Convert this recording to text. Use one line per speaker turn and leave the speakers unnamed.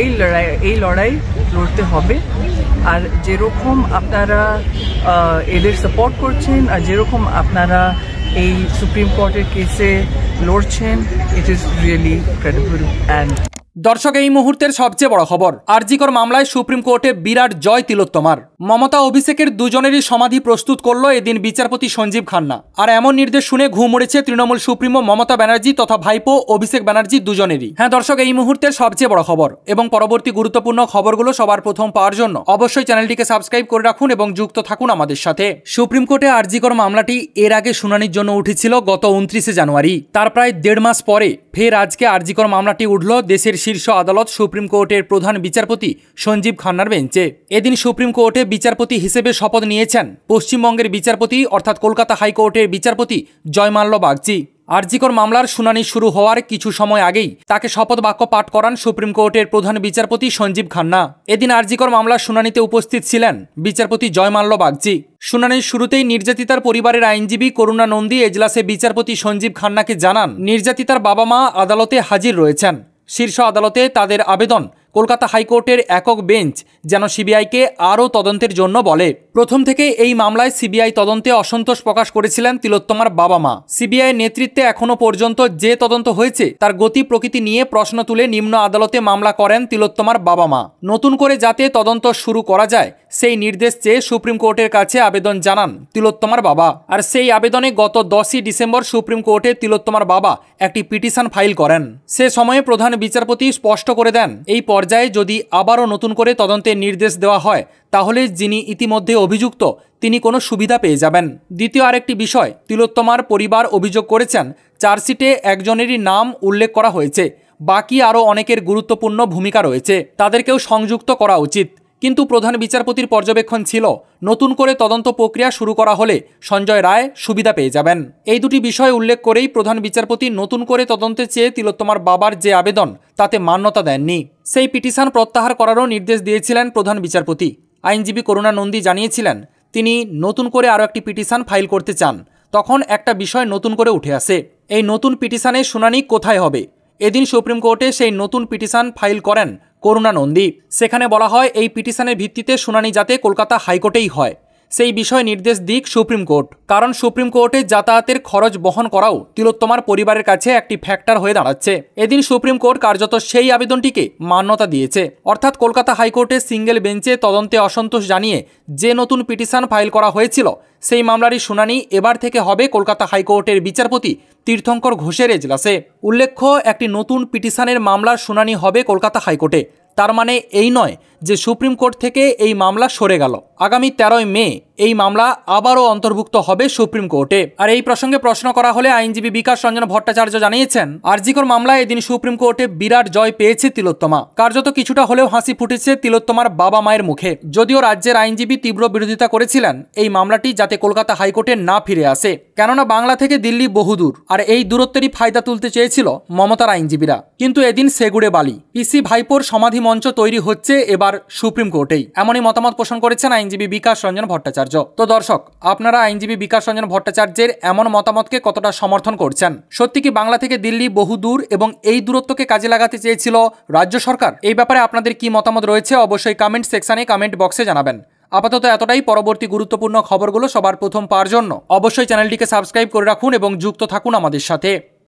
এই লড়াই লড়তে হবে। আর যেরকম আপনারা এদের সাপোর্ট করছেন আর যেরকম আপনারা এই সুপ্রিম কোর্টের কেসে লড়ছেন, it is really credible. And
দর্শক, এই মুহূর্তের সবচেয়ে বড় খবর, আরজিকর মামলায় সুপ্রিম কোর্টে বিরাট জয় তিলোত্তমার। মমতা অভিষেকের দুজনেরই সমাধি প্রস্তুত করল এদিন বিচারপতি সঞ্জীব খান্না। আর এমন নির্দেশ শুনে ঘুম উড়েছে তৃণমূল সুপ্রিমো মমতা ব্যানার্জি তথা ভাইপো অভিষেক ব্যানার্জি দুজনেরই। হ্যাঁ দর্শক, এই মুহূর্তের সবচেয়ে বড় খবর এবং পরবর্তী গুরুত্বপূর্ণ খবরগুলো সবার প্রথম পাওয়ার জন্য অবশ্যই চ্যানেলটিকে সাবস্ক্রাইব করে রাখুন এবং যুক্ত থাকুন আমাদের সাথে। সুপ্রিম কোর্টে আরজিকর মামলাটি এর আগে শুনানির জন্য উঠেছিল গত 29শে জানুয়ারি। তার প্রায় 1.5 মাস পরে ফের আজকে আরজিকর মামলাটি উঠল দেশের শীর্ষ আদালত সুপ্রিম কোর্টের প্রধান বিচারপতি সঞ্জীব খান্নার বেঞ্চে। এদিন সুপ্রিম কোর্টে বিচারপতি হিসেবে শপথ নিয়েছেন পশ্চিমবঙ্গের বিচারপতি অর্থাৎ কলকাতা হাইকোর্টের বিচারপতি জয়মাল্য বাগচি। আরজিকর মামলার শুনানি শুরু হওয়ার কিছু সময় আগেই তাকে শপথ বাক্য পাঠ করান সুপ্রিম কোর্টের প্রধান বিচারপতি সঞ্জীব খান্না। এদিন আরজিকর মামলার শুনানিতে উপস্থিত ছিলেন বিচারপতি জয়মাল্য বাগচি। শুনানির শুরুতেই নির্যাতিতার পরিবারের আইনজীবী করুণা নন্দী এজলাসে বিচারপতি সঞ্জীব খান্নাকে জানান নির্যাতিতার বাবা মা আদালতে হাজির রয়েছেন। শীর্ষ আদালতে তাদের আবেদন কলকাতা হাইকোর্টের একক বেঞ্চ যেন সিবিআইকে আরও তদন্তের জন্য বলে। প্রথম থেকে এই মামলায় সিবিআই তদন্তে অসন্তোষ প্রকাশ করেছিলেন তিলোত্তমার বাবা মা। সিবিআই নেতৃত্বে এখনো পর্যন্ত যে তদন্ত হয়েছে তার গতি প্রকৃতি নিয়ে প্রশ্ন তুলে নিম্ন আদালতে মামলা করেন তিলোত্তমার বাবা মা। নতুন করে যাতে তদন্ত শুরু করা যায় সেই নির্দেশ চেয়ে সুপ্রিম কোর্টের কাছে আবেদন জানান তিলোত্তমার বাবা। আর সেই আবেদনে গত 10ই ডিসেম্বর সুপ্রিম কোর্টে তিলোত্তমার বাবা একটি পিটিশন ফাইল করেন। সে সময়ে প্রধান বিচারপতি স্পষ্ট করে দেন এই পর্যায়ে যদি আবারও নতুন করে তদন্তের নির্দেশ দেওয়া হয় তাহলে যিনি ইতিমধ্যে অভিযুক্ত তিনি কোনো সুবিধা পেয়ে যাবেন। দ্বিতীয় আরেকটি বিষয়, তিলোত্তমার পরিবার অভিযোগ করেছেন চার্জশিটে একজনেরই নাম উল্লেখ করা হয়েছে, বাকি আরও অনেকের গুরুত্বপূর্ণ ভূমিকা রয়েছে, তাদেরকেও সংযুক্ত করা উচিত। কিন্তু প্রধান বিচারপতির পর্যবেক্ষণ ছিল নতুন করে তদন্ত প্রক্রিয়া শুরু করা হলে সঞ্জয় রায় সুবিধা পেয়ে যাবেন। এই দুটি বিষয় উল্লেখ করেই প্রধান বিচারপতি নতুন করে তদন্তে চেয়ে তিলোত্তমার বাবার যে আবেদন তাতে মান্যতা দেননি। সেই পিটিশন প্রত্যাহার করারও নির্দেশ দিয়েছিলেন প্রধান বিচারপতি। আইনজীবী করুণা নন্দী জানিয়েছিলেন তিনি নতুন করে আরও একটি পিটিশন ফাইল করতে চান। তখন একটা বিষয় নতুন করে উঠে আসে, এই নতুন পিটিশনের শুনানি কোথায় হবে। এদিন সুপ্রিম কোর্টে সেই নতুন পিটিশন ফাইল করেন করুণা নন্দী। সেখানে বলা হয় এই পিটিশনের ভিত্তিতে শুনানি যাতে কলকাতা হাইকোর্টেই হয় সেই বিষয়ে নির্দেশ দিক সুপ্রিম কোর্ট। কারণ সুপ্রিম কোর্টে যাতায়াতের খরচ বহন করাও তিলোত্তমার পরিবারের কাছে একটি ফ্যাক্টর হয়ে দাঁড়াচ্ছে। এদিন সুপ্রিম কোর্ট কার্যত সেই আবেদনটিকে মান্যতা দিয়েছে। অর্থাৎ কলকাতা হাইকোর্টের সিঙ্গেল বেঞ্চে তদন্তে অসন্তোষ জানিয়ে যে নতুন পিটিশন ফাইল করা হয়েছিল সেই মামলারই শুনানি এবার থেকে হবে কলকাতা হাইকোর্টের বিচারপতি তীর্থঙ্কর ঘোষের এজলাসে। উল্লেখ্য, একটি নতুন পিটিশনের মামলার শুনানি হবে কলকাতা হাইকোর্টে। তার মানে এই নয় যে সুপ্রিম কোর্ট থেকে এই মামলা সরে গেল। আগামী 13ই মে এই মামলা আবারও অন্তর্ভুক্ত হবে সুপ্রিম কোর্টে। আর এই প্রসঙ্গে প্রশ্ন করা হলে আইনজীবী বিকাশ রঞ্জন ভট্টাচার্য জানিয়েছেন আরজিকর মামলায় এদিন সুপ্রিম কোর্টে বিরাট জয় পেয়েছে তিলোত্তমা। কার্যত কিছুটা হলেও হাসি ফুটেছে তিলোত্তমার বাবা মায়ের মুখে। যদিও রাজ্যের আইনজীবী তীব্র বিরোধিতা করেছিলেন এই মামলাটি যাতে কলকাতা হাইকোর্টে না ফিরে আসে, কেননা বাংলা থেকে দিল্লি বহুদূর আর এই দূরত্বেরই ফায়দা তুলতে চেয়েছিল মমতার আইনজীবীরা। কিন্তু এদিন সেগুড়ে বালি, পিসি ভাইপোর সমাধি মঞ্চ তৈরি হচ্ছে এবার সুপ্রিম কোর্টেই, এমনই মতামত পোষণ করেছেন আইনজীবী বিকাশ রঞ্জন ভট্টাচার্য। তো দর্শক, আপনারা আইনজীবী বিকাশ রঞ্জন ভট্টাচার্যের এমন মতামতকে কতটা সমর্থন করছেন? সত্যি কি বাংলা থেকে দিল্লি বহু দূর এবং এই দূরত্বকে কাজে লাগাতে চেয়েছিল রাজ্য সরকার? এই ব্যাপারে আপনাদের কি মতামত রয়েছে অবশ্যই কমেন্ট সেকশনে কমেন্ট বক্সে জানাবেন। আপাতত এতটাই। পরবর্তী গুরুত্বপূর্ণ খবরগুলো সবার প্রথম পাওয়ার জন্য অবশ্যই চ্যানেলটিকে সাবস্ক্রাইব করে রাখুন এবং যুক্ত থাকুন আমাদের সাথে।